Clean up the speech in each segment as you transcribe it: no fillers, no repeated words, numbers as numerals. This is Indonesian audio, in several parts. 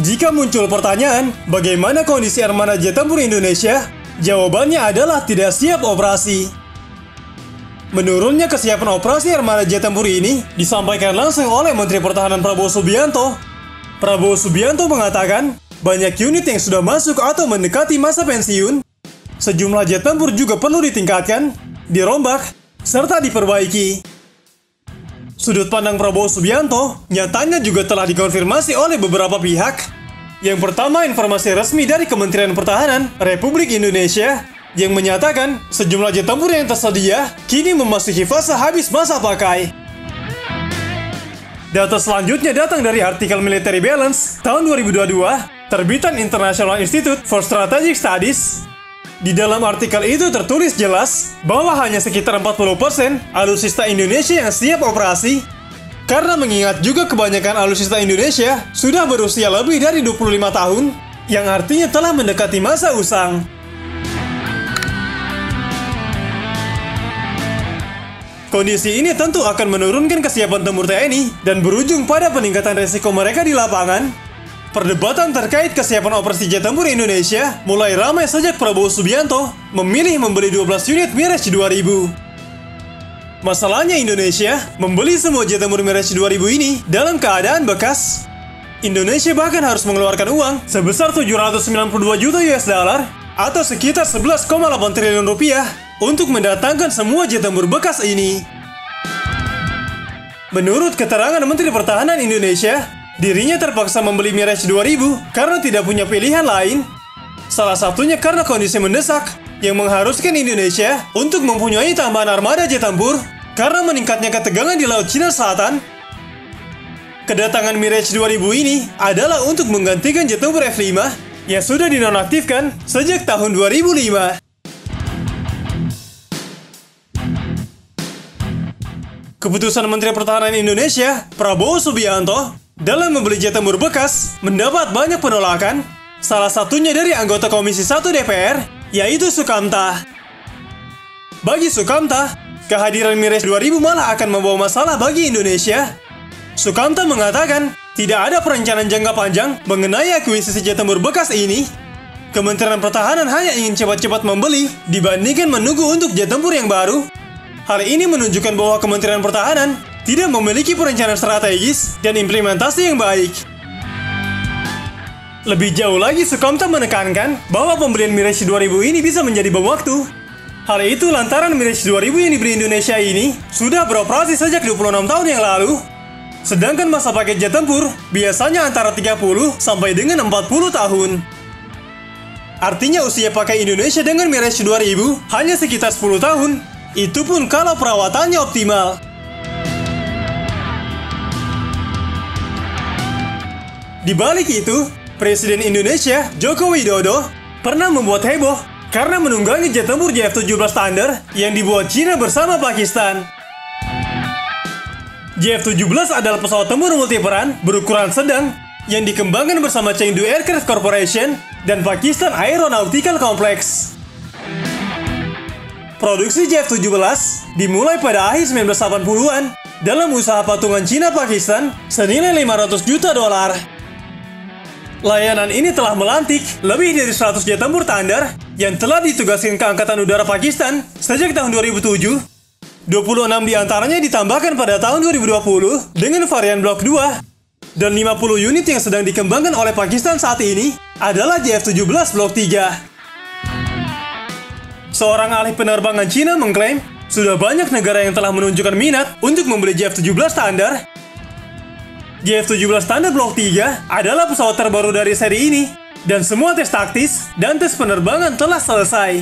Jika muncul pertanyaan, bagaimana kondisi armada jet tempur Indonesia? Jawabannya adalah tidak siap operasi. Menurunnya kesiapan operasi armada jet tempur ini disampaikan langsung oleh Menteri Pertahanan Prabowo Subianto. Prabowo Subianto mengatakan, banyak unit yang sudah masuk atau mendekati masa pensiun. Sejumlah jet tempur juga perlu ditingkatkan, dirombak, serta diperbaiki. Sudut pandang Prabowo Subianto nyatanya juga telah dikonfirmasi oleh beberapa pihak. Yang pertama, informasi resmi dari Kementerian Pertahanan Republik Indonesia yang menyatakan sejumlah jet tempur yang tersedia kini memasuki fase habis masa pakai. Data selanjutnya datang dari artikel Military Balance tahun 2022, terbitan International Institute for Strategic Studies. Di dalam artikel itu tertulis jelas bahwa hanya sekitar 40% alutsista Indonesia yang siap operasi. Karena mengingat juga kebanyakan alutsista Indonesia sudah berusia lebih dari 25 tahun, yang artinya telah mendekati masa usang. Kondisi ini tentu akan menurunkan kesiapan tempur TNI dan berujung pada peningkatan resiko mereka di lapangan. Perdebatan terkait kesiapan operasi jet tempur Indonesia mulai ramai sejak Prabowo Subianto memilih membeli 12 unit Mirage 2000. Masalahnya Indonesia membeli semua jet tempur Mirage 2000 ini dalam keadaan bekas. Indonesia bahkan harus mengeluarkan uang sebesar 792 juta US dollar atau sekitar 11,8 triliun rupiah untuk mendatangkan semua jet tempur bekas ini. Menurut keterangan Menteri Pertahanan Indonesia, dirinya terpaksa membeli Mirage 2000 karena tidak punya pilihan lain. Salah satunya karena kondisi mendesak yang mengharuskan Indonesia untuk mempunyai tambahan armada jet tempur karena meningkatnya ketegangan di Laut Cina Selatan. Kedatangan Mirage 2000 ini adalah untuk menggantikan jet tempur F-5 yang sudah dinonaktifkan sejak tahun 2005. Keputusan Menteri Pertahanan Indonesia, Prabowo Subianto, dalam membeli jet tempur bekas mendapat banyak penolakan, salah satunya dari anggota Komisi 1 DPR, yaitu Sukamta. Bagi Sukamta, kehadiran Mirage 2000 malah akan membawa masalah bagi Indonesia. Sukamta mengatakan, tidak ada perencanaan jangka panjang mengenai akuisisi jet tempur bekas ini. Kementerian Pertahanan hanya ingin cepat-cepat membeli dibandingkan menunggu untuk jet tempur yang baru. Hal ini menunjukkan bahwa Kementerian Pertahanan tidak memiliki perencanaan strategis dan implementasi yang baik. Lebih jauh lagi, Sukamta menekankan bahwa pembelian Mirage 2000 ini bisa menjadi bom waktu. Hal itu lantaran Mirage 2000 yang diberi Indonesia ini sudah beroperasi sejak 26 tahun yang lalu. Sedangkan masa pakai jet tempur biasanya antara 30 sampai dengan 40 tahun. Artinya usia pakai Indonesia dengan Mirage 2000 hanya sekitar 10 tahun. Itu pun kalau perawatannya optimal. Di balik itu, Presiden Indonesia, Joko Widodo, pernah membuat heboh karena menunggangi jet tempur JF-17 Thunder yang dibuat Cina bersama Pakistan. JF-17 adalah pesawat tempur multiperan berukuran sedang yang dikembangkan bersama Chengdu Aircraft Corporation dan Pakistan Aeronautical Complex. Produksi JF-17 dimulai pada akhir 1980-an dalam usaha patungan Cina-Pakistan senilai 500 juta dolar. Layanan ini telah melantik lebih dari 100 jet tempur Thunder yang telah ditugaskan ke Angkatan Udara Pakistan sejak tahun 2007. 26 diantaranya ditambahkan pada tahun 2020 dengan varian Block 2. Dan 50 unit yang sedang dikembangkan oleh Pakistan saat ini adalah JF-17 Block 3. Seorang ahli penerbangan Cina mengklaim sudah banyak negara yang telah menunjukkan minat untuk membeli JF-17 Thunder. JF-17 Thunder Block 3 adalah pesawat terbaru dari seri ini, dan semua tes taktis dan tes penerbangan telah selesai.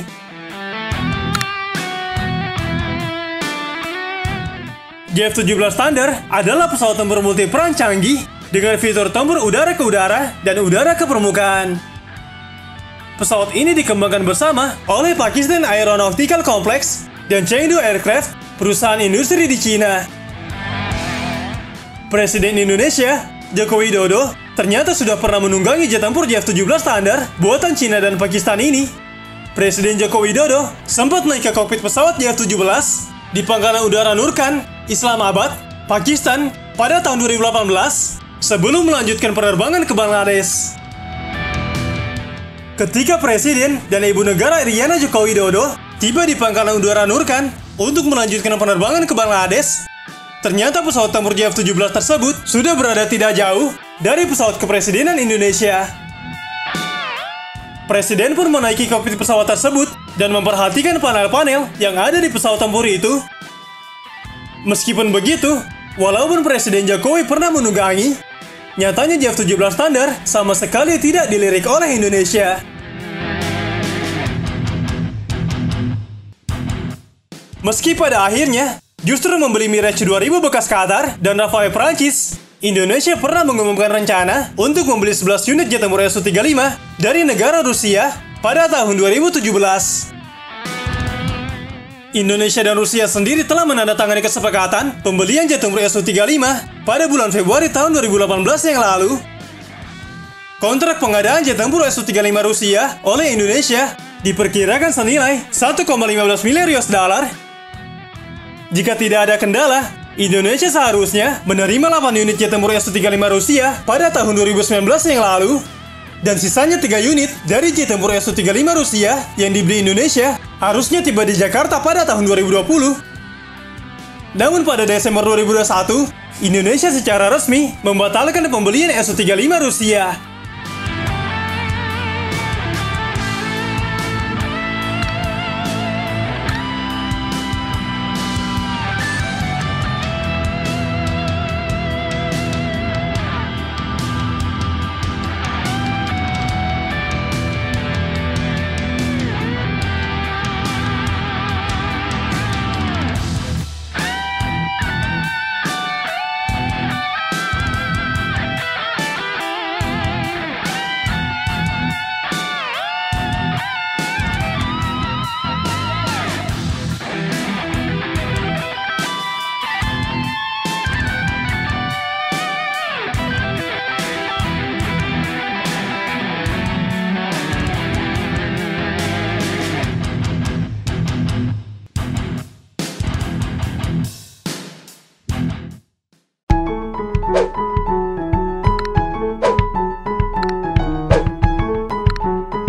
JF-17 Thunder adalah pesawat tempur multiperan canggih dengan fitur tempur udara ke udara dan udara ke permukaan. Pesawat ini dikembangkan bersama oleh Pakistan Aeronautical Complex dan Chengdu Aircraft, perusahaan industri di Cina. Presiden Indonesia, Joko Widodo, ternyata sudah pernah menunggangi jet tempur JF-17 Thunder buatan Cina dan Pakistan ini. Presiden Joko Widodo sempat naik ke kokpit pesawat JF-17 di Pangkalan Udara Nurkan, Islamabad, Pakistan pada tahun 2018 sebelum melanjutkan penerbangan ke Bangladesh. Ketika Presiden dan Ibu Negara Iriana Joko Widodo tiba di Pangkalan Udara Nurkan untuk melanjutkan penerbangan ke Bangladesh, ternyata pesawat tempur JF-17 tersebut sudah berada tidak jauh dari pesawat kepresidenan Indonesia. Presiden pun menaiki kokpit pesawat tersebut dan memperhatikan panel-panel yang ada di pesawat tempur itu. Meskipun begitu, walaupun Presiden Jokowi pernah menunggangi, nyatanya JF-17 standar sama sekali tidak dilirik oleh Indonesia. Meski pada akhirnya justru membeli Mirage 2000 bekas Qatar dan Rafale Prancis, Indonesia pernah mengumumkan rencana untuk membeli 11 unit jet tempur Su-35 dari negara Rusia pada tahun 2017. Indonesia dan Rusia sendiri telah menandatangani kesepakatan pembelian jet tempur Su-35 pada bulan Februari tahun 2018 yang lalu. Kontrak pengadaan jet tempur Su-35 Rusia oleh Indonesia diperkirakan senilai 1,15 miliar US dollar. Jika tidak ada kendala, Indonesia seharusnya menerima 8 unit jet tempur Su-35 Rusia pada tahun 2019 yang lalu, dan sisanya 3 unit dari jet tempur Su-35 Rusia yang dibeli Indonesia harusnya tiba di Jakarta pada tahun 2020. Namun pada Desember 2021, Indonesia secara resmi membatalkan pembelian Su-35 Rusia.